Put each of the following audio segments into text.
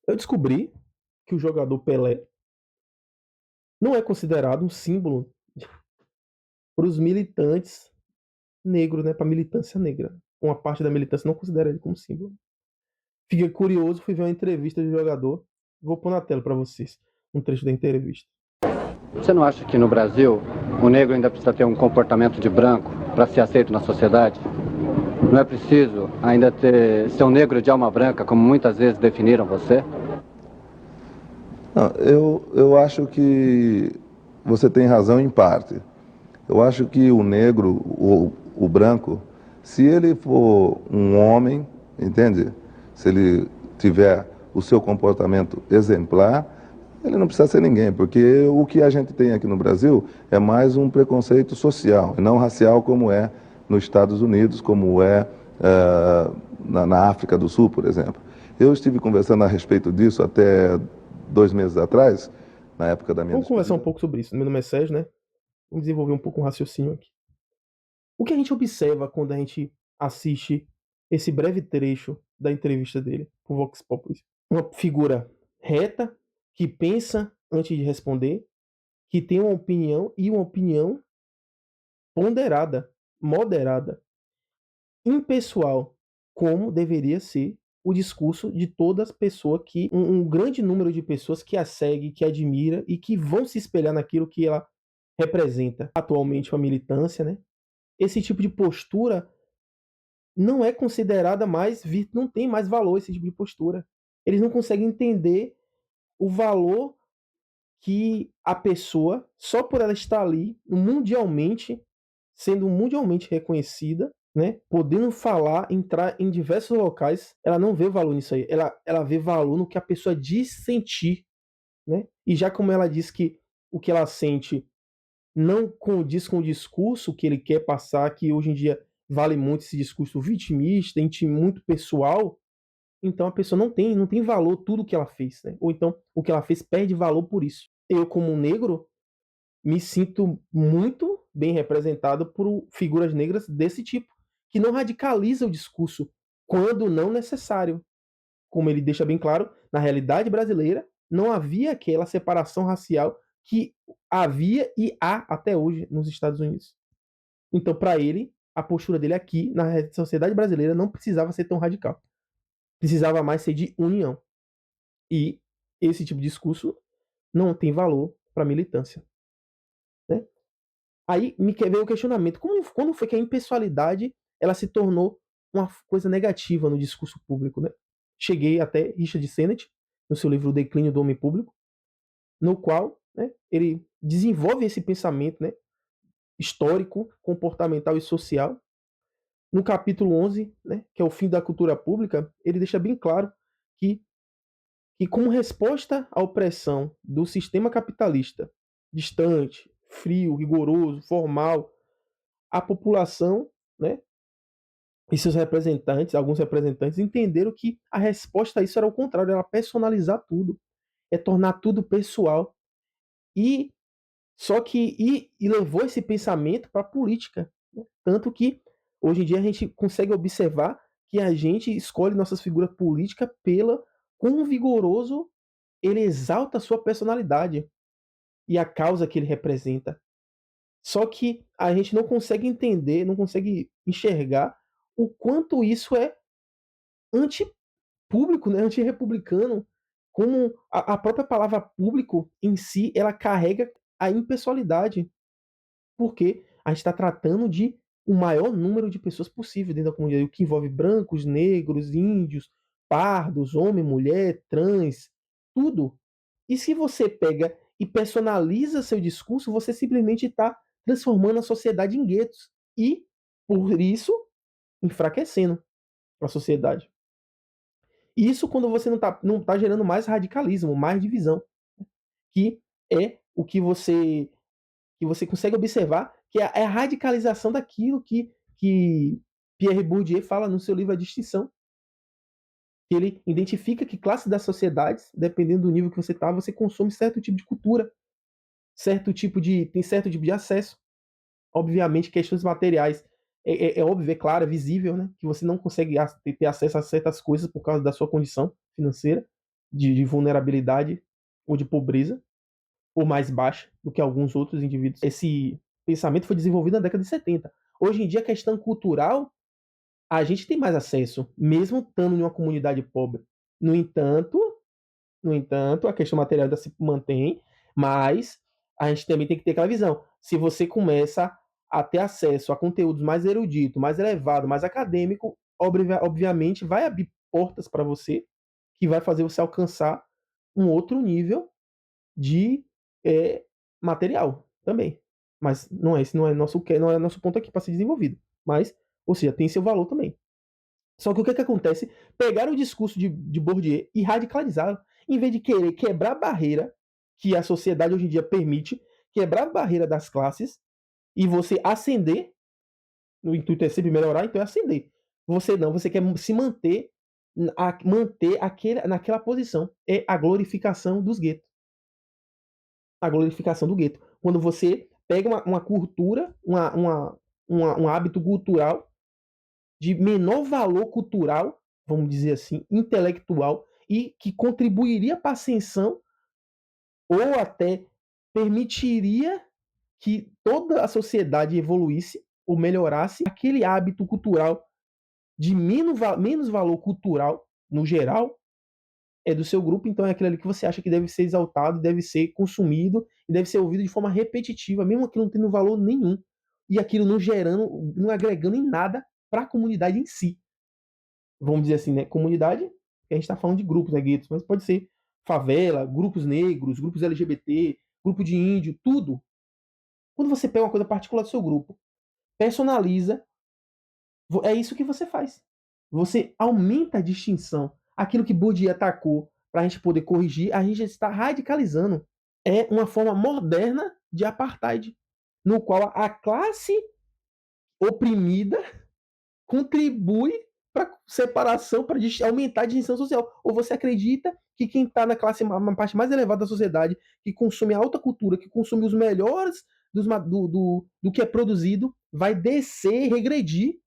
Eu descobri que o jogador Pelé não é considerado um símbolo para os militantes negros, né? Para a militância negra. Uma parte da militância não considera ele como símbolo. Fiquei curioso, fui ver uma entrevista do jogador. Vou pôr na tela para vocês um trecho da entrevista. Você não acha que no Brasil o negro ainda precisa ter um comportamento de branco para ser aceito na sociedade? Não é preciso ainda ser um negro de alma branca, como muitas vezes definiram você? Não, eu acho que você tem razão em parte. Eu acho que o negro, o branco, se ele for um homem, entende? Se ele tiver o seu comportamento exemplar, ele não precisa ser ninguém, porque o que a gente tem aqui no Brasil é mais um preconceito social, e não racial como é nos Estados Unidos, como é na África do Sul, por exemplo. Eu estive conversando a respeito disso até 2 meses atrás, na época da minha Vamos conversar um despedida. pouco sobre isso. Meu nome é Sérgio, né? Vamos desenvolver um pouco um raciocínio aqui. O que a gente observa quando a gente assiste esse breve trecho da entrevista dele com o Vox Populi? Uma figura reta, que pensa antes de responder, que tem uma opinião e uma opinião ponderada, moderada, impessoal, como deveria ser o discurso de todas as pessoas que um grande número de pessoas que a segue, que admira e que vão se espelhar naquilo que ela representa atualmente a militância, né? Esse tipo de postura não é considerada mais, não tem mais valor esse tipo de postura. Eles não conseguem entender o valor que a pessoa, só por ela estar ali, mundialmente, sendo mundialmente reconhecida, né, podendo falar, entrar em diversos locais, ela não vê valor nisso aí. Ela vê valor no que a pessoa diz sentir, né? E já como ela diz que o que ela sente não condiz com o discurso que ele quer passar, que hoje em dia vale muito esse discurso vitimista, muito pessoal, então a pessoa não tem valor tudo que ela fez, né? Ou então o que ela fez perde valor por isso. Eu, como um negro, me sinto muito bem representado por figuras negras desse tipo, que não radicaliza o discurso quando não necessário. Como ele deixa bem claro, na realidade brasileira não havia aquela separação racial que havia e há até hoje nos Estados Unidos. Então, para ele, a postura dele aqui na sociedade brasileira não precisava ser tão radical. Precisava mais ser de união. E esse tipo de discurso não tem valor para a militância. Né? Aí me veio o questionamento: quando foi que a impessoalidade ela se tornou uma coisa negativa no discurso público? Né? Cheguei até Richard Sennett, no seu livro O Declínio do Homem Público, no qual, né, ele desenvolve esse pensamento, né, histórico, comportamental e social. No capítulo 11, né, que é o fim da cultura pública, ele deixa bem claro que, como resposta à opressão do sistema capitalista, distante, frio, rigoroso, formal, a população, né, e seus representantes, alguns representantes, entenderam que a resposta a isso era o contrário, era personalizar tudo, é tornar tudo pessoal. E só que levou esse pensamento para a política, né? Tanto que hoje em dia a gente consegue observar que a gente escolhe nossas figuras políticas pela quão vigoroso ele exalta a sua personalidade e a causa que ele representa. Só que a gente não consegue entender, não consegue enxergar o quanto isso é antipúblico, né? Antirrepublicano, como a própria palavra público em si, ela carrega a impessoalidade. Porque a gente está tratando de o maior número de pessoas possível dentro da comunidade, o que envolve brancos, negros, índios, pardos, homem, mulher, trans, tudo. E se você pega e personaliza seu discurso, você simplesmente está transformando a sociedade em guetos e, por isso, enfraquecendo a sociedade. Isso quando você não tá gerando mais radicalismo, mais divisão, que é o que você consegue observar que é a radicalização daquilo que Pierre Bourdieu fala no seu livro A Distinção. Que ele identifica que classe das sociedades, dependendo do nível que você está, você consome certo tipo de cultura, tem certo tipo de acesso. Obviamente, questões materiais é óbvio, é claro, é visível, né? Que você não consegue ter acesso a certas coisas por causa da sua condição financeira. de vulnerabilidade ou de pobreza, ou mais baixa do que alguns outros indivíduos. Esse pensamento foi desenvolvido na década de 70. Hoje em dia, a questão cultural, a gente tem mais acesso, mesmo estando em uma comunidade pobre. No entanto, a questão material ainda se mantém, mas a gente também tem que ter aquela visão. Se você começa a ter acesso a conteúdos mais eruditos, mais elevados, mais acadêmicos, obviamente vai abrir portas para você, que vai fazer você alcançar um outro nível de material também. Mas esse não é nosso ponto aqui para ser desenvolvido. Mas, ou seja, tem seu valor também. Só que o que acontece? Pegaram o discurso de Bourdieu e radicalizaram. Em vez de querer quebrar a barreira que a sociedade hoje em dia permite, quebrar a barreira das classes e você ascender, no intuito é sempre melhorar, então é ascender. Você não, você quer se manter, naquela posição. É a glorificação dos guetos. A glorificação do gueto. Quando você pega uma cultura, um hábito cultural de menor valor cultural, vamos dizer assim, intelectual, e que contribuiria para a ascensão ou até permitiria que toda a sociedade evoluísse ou melhorasse aquele hábito cultural de menos valor cultural, no geral, é do seu grupo, então é aquilo ali que você acha que deve ser exaltado, deve ser consumido e deve ser ouvido de forma repetitiva, mesmo aquilo não tendo valor nenhum e aquilo não gerando, não agregando em nada para a comunidade em si. Vamos dizer assim, né? Comunidade, a gente está falando de grupos, né, guetos, mas pode ser favela, grupos negros, grupos LGBT, grupo de índio, tudo. Quando você pega uma coisa particular do seu grupo, personaliza, é isso que você faz. Você aumenta a distinção. Aquilo que Bourdieu atacou para a gente poder corrigir, a gente está radicalizando. É uma forma moderna de apartheid, no qual a classe oprimida contribui para separação, para aumentar a distinção social. Ou você acredita que quem está na classe, uma parte mais elevada da sociedade, que consome a alta cultura, que consome os melhores do que é produzido, vai descer, regredir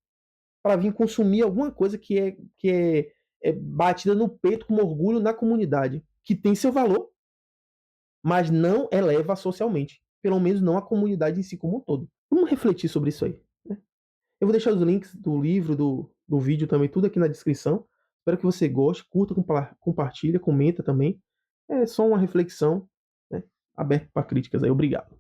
para vir consumir alguma coisa que é batida no peito com orgulho na comunidade, que tem seu valor, mas não eleva socialmente. Pelo menos não a comunidade em si como um todo. Vamos refletir sobre isso aí. Né? Eu vou deixar os links do livro, do vídeo também, tudo aqui na descrição. Espero que você goste, curta, compartilha, comenta também. É só uma reflexão, né? Aberto para críticas aí. Obrigado.